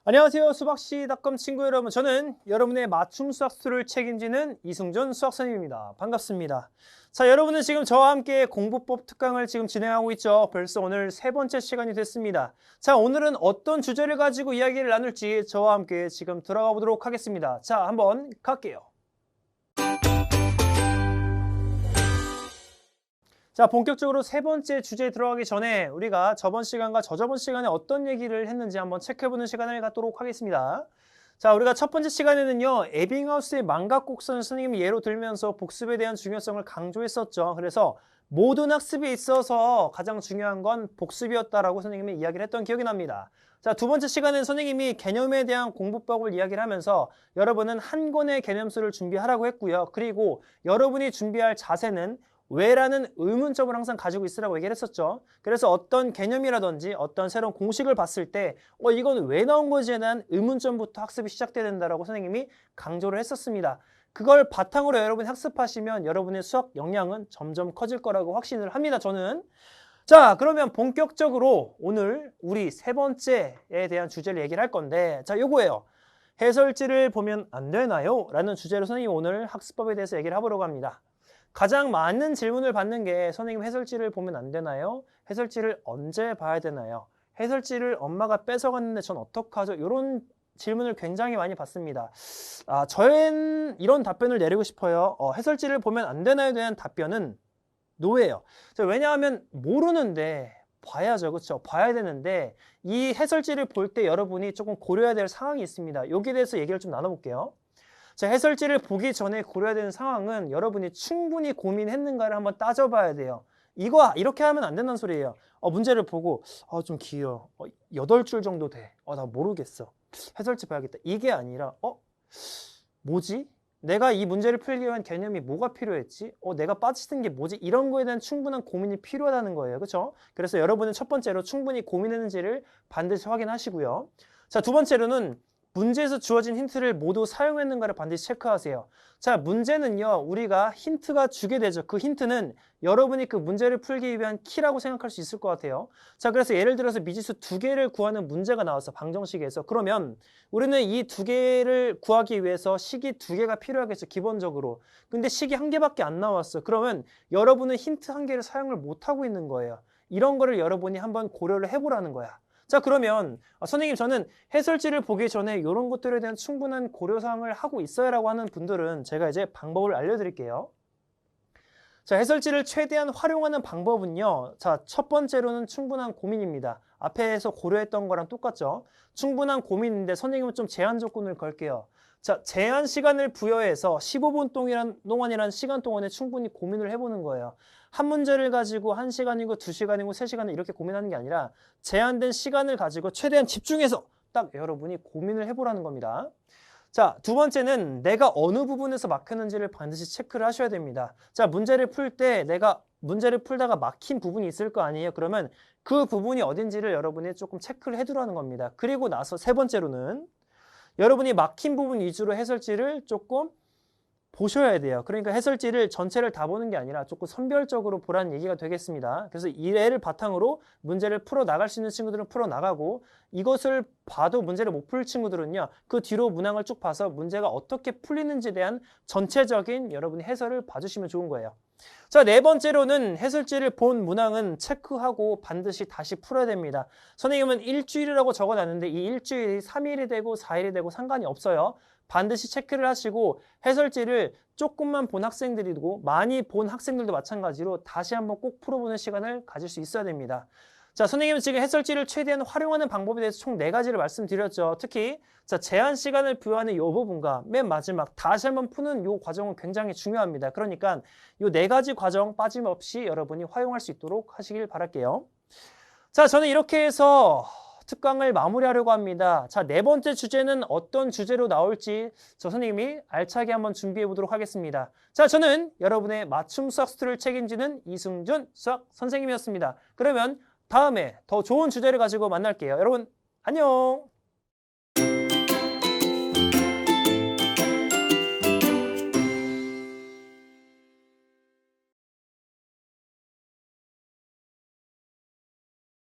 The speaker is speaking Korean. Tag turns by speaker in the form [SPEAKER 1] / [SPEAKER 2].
[SPEAKER 1] 안녕하세요. 수박씨.com 친구 여러분. 저는 여러분의 맞춤 수학 수를 책임지는 이승준 수학선생님입니다. 반갑습니다. 자, 여러분은 지금 저와 함께 공부법 특강을 지금 진행하고 있죠. 벌써 오늘 세 번째 시간이 됐습니다. 자, 오늘은 어떤 주제를 가지고 이야기를 나눌지 저와 함께 지금 들어가 보도록 하겠습니다. 자, 한번 갈게요. 자, 본격적으로 세 번째 주제에 들어가기 전에 우리가 저번 시간과 저저번 시간에 어떤 얘기를 했는지 한번 체크해보는 시간을 갖도록 하겠습니다. 자, 우리가 첫 번째 시간에는요, 에빙하우스의 망각곡선을 선생님이 예로 들면서 복습에 대한 중요성을 강조했었죠. 그래서 모든 학습에 있어서 가장 중요한 건 복습이었다라고 선생님이 이야기를 했던 기억이 납니다. 자, 두 번째 시간에는 선생님이 개념에 대한 공부법을 이야기를 하면서 여러분은 한 권의 개념수를 준비하라고 했고요. 그리고 여러분이 준비할 자세는 왜라는 의문점을 항상 가지고 있으라고 얘기를 했었죠. 그래서 어떤 개념이라든지 어떤 새로운 공식을 봤을 때 이건 왜 나온 거지에 대한 의문점부터 학습이 시작돼야 된다고 선생님이 강조를 했었습니다. 그걸 바탕으로 여러분이 학습하시면 여러분의 수학 역량은 점점 커질 거라고 확신을 합니다. 저는. 자, 그러면 본격적으로 오늘 우리 세 번째에 대한 주제를 얘기를 할 건데, 자, 요거예요. 해설지를 보면 안 되나요? 라는 주제로 선생님이 오늘 학습법에 대해서 얘기를 해보려고 합니다. 가장 많은 질문을 받는 게 선생님 해설지를 보면 안 되나요? 해설지를 언제 봐야 되나요? 해설지를 엄마가 뺏어갔는데 전 어떡하죠? 이런 질문을 굉장히 많이 받습니다. 저는 이런 답변을 내리고 싶어요. 해설지를 보면 안 되나요에 대한 답변은 노예요. 왜냐하면 모르는데 봐야죠. 그렇죠? 봐야 되는데 이 해설지를 볼 때 여러분이 조금 고려해야 될 상황이 있습니다. 여기에 대해서 얘기를 좀 나눠볼게요. 자, 해설지를 보기 전에 고려해야 되는 상황은 여러분이 충분히 고민했는가를 한번 따져봐야 돼요. 이렇게 하면 안 된다는 소리예요. 문제를 보고 좀 길어. 8줄 정도 돼. 나 모르겠어. 해설지 봐야겠다. 이게 아니라 뭐지? 내가 이 문제를 풀기 위한 개념이 뭐가 필요했지? 내가 빠지는 게 뭐지? 이런 거에 대한 충분한 고민이 필요하다는 거예요. 그렇죠? 그래서 여러분은 첫 번째로 충분히 고민했는지를 반드시 확인하시고요. 자, 두 번째로는 문제에서 주어진 힌트를 모두 사용했는가를 반드시 체크하세요. 자, 문제는요, 우리가 힌트가 주게 되죠. 그 힌트는 여러분이 그 문제를 풀기 위한 키라고 생각할 수 있을 것 같아요. 자, 그래서 예를 들어서 미지수 2개를 구하는 문제가 나왔어. 방정식에서. 그러면 우리는 이 2개를 구하기 위해서 식이 2개가 필요하겠죠. 기본적으로. 근데 식이 1개밖에 안 나왔어. 그러면 여러분은 힌트 1개를 사용을 못하고 있는 거예요. 이런 거를 여러분이 한번 고려를 해보라는 거야. 자, 그러면 선생님 저는 해설지를 보기 전에 이런 것들에 대한 충분한 고려사항을 하고 있어야라고 하는 분들은 제가 이제 방법을 알려드릴게요. 자, 해설지를 최대한 활용하는 방법은요. 자, 첫 번째로는 충분한 고민입니다. 앞에서 고려했던 거랑 똑같죠. 충분한 고민인데 선생님은 좀 제한 조건을 걸게요. 자, 제한 시간을 부여해서 15분 동안이라는 시간 동안에 충분히 고민을 해보는 거예요. 한 문제를 가지고 1시간이고 2시간이고 3시간을 이렇게 고민하는 게 아니라 제한된 시간을 가지고 최대한 집중해서 딱 여러분이 고민을 해보라는 겁니다. 자, 두 번째는 내가 어느 부분에서 막혔는지를 반드시 체크를 하셔야 됩니다. 자, 문제를 풀 때 내가 문제를 풀다가 막힌 부분이 있을 거 아니에요. 그러면 그 부분이 어딘지를 여러분이 조금 체크를 해두라는 겁니다. 그리고 나서 세 번째로는 여러분이 막힌 부분 위주로 해설지를 조금 보셔야 돼요. 그러니까 해설지를 전체를 다 보는 게 아니라 조금 선별적으로 보라는 얘기가 되겠습니다. 그래서 이 애를 바탕으로 문제를 풀어 나갈 수 있는 친구들은 풀어 나가고 이것을 봐도 문제를 못 풀 친구들은요. 그 뒤로 문항을 쭉 봐서 문제가 어떻게 풀리는지에 대한 전체적인 여러분의 해설을 봐주시면 좋은 거예요. 자, 네 번째로는 해설지를 본 문항은 체크하고 반드시 다시 풀어야 됩니다. 선생님은 일주일이라고 적어놨는데 이 일주일이 3일이 되고 4일이 되고 상관이 없어요. 반드시 체크를 하시고 해설지를 조금만 본 학생들이고 많이 본 학생들도 마찬가지로 다시 한번 꼭 풀어보는 시간을 가질 수 있어야 됩니다. 자, 선생님은 지금 해설지를 최대한 활용하는 방법에 대해서 총 4가지를 말씀드렸죠. 특히 자, 제한 시간을 부여하는 이 부분과 맨 마지막 다시 한번 푸는 이 과정은 굉장히 중요합니다. 그러니까 이 4가지 과정 빠짐없이 여러분이 활용할 수 있도록 하시길 바랄게요. 자, 저는 이렇게 해서 특강을 마무리하려고 합니다. 자, 네 번째 주제는 어떤 주제로 나올지 저 선생님이 알차게 한번 준비해 보도록 하겠습니다. 자, 저는 여러분의 맞춤 수학 스토리를 책임지는 이승준 수학 선생님이었습니다. 그러면 다음에 더 좋은 주제를 가지고 만날게요. 여러분, 안녕!